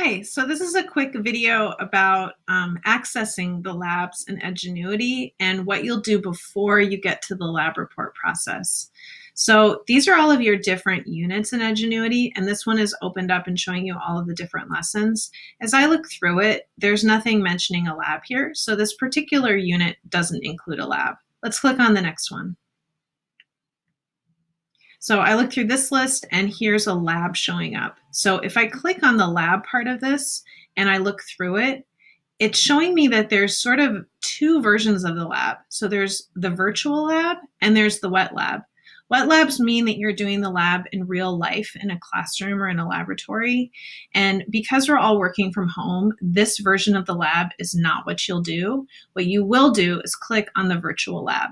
Hi, so this is a quick video about accessing the labs in Edgenuity and what you'll do before you get to the lab report process. So these are all of your different units in Edgenuity, and this one is opened up and showing you all of the different lessons. As I look through it, there's nothing mentioning a lab here, so this particular unit doesn't include a lab. Let's click on the next one. So I look through this list and here's a lab showing up. So if I click on the lab part of this and I look through it, it's showing me that there's sort of two versions of the lab. So there's the virtual lab and there's the wet lab. Wet labs mean that you're doing the lab in real life in a classroom or in a laboratory. And because we're all working from home, this version of the lab is not what you'll do. What you will do is click on the virtual lab.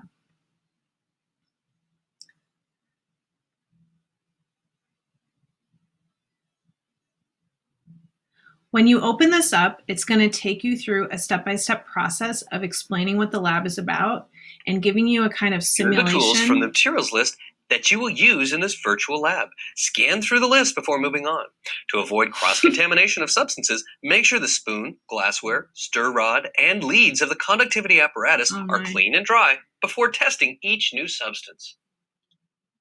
When you open this up, it's going to take you through a step-by-step process of explaining what the lab is about and giving you a kind of simulation. Here are the tools from the materials list that you will use in this virtual lab. Scan through the list before moving on. To avoid cross-contamination of substances, make sure the spoon, glassware, stir rod, and leads of the conductivity apparatus are clean and dry before testing each new substance.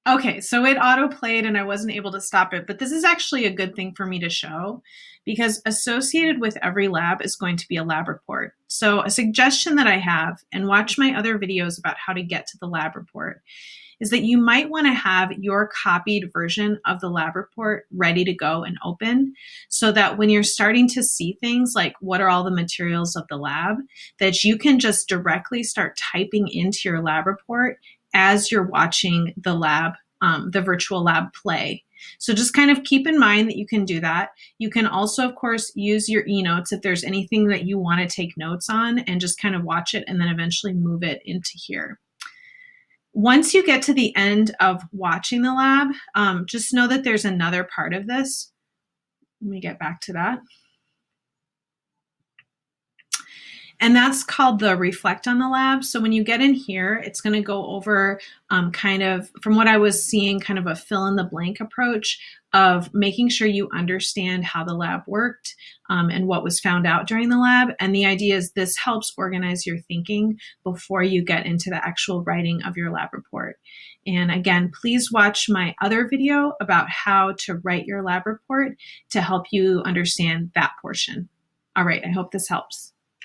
Okay, so it auto-played and I wasn't able to stop it, but this is actually a good thing for me to show because associated with every lab is going to be a lab report. So a suggestion that I have, and watch my other videos about how to get to the lab report, is that you might want to have your copied version of the lab report ready to go and open so that when you're starting to see things like what are all the materials of the lab, that you can just directly start typing into your lab report as you're watching the lab, the virtual lab play. So just kind of keep in mind that you can do that. You can also, of course, use your e-notes if there's anything that you want to take notes on and just kind of watch it and then eventually move it into here. Once you get to the end of watching the lab, just know that there's another part of this. Let me get back to that. And that's called the reflect on the lab. So when you get in here, it's going to go over kind of, from what I was seeing, kind of a fill in the blank approach of making sure you understand how the lab worked and what was found out during the lab. And the idea is this helps organize your thinking before you get into the actual writing of your lab report. And again, please watch my other video about how to write your lab report to help you understand that portion. All right, I hope this helps.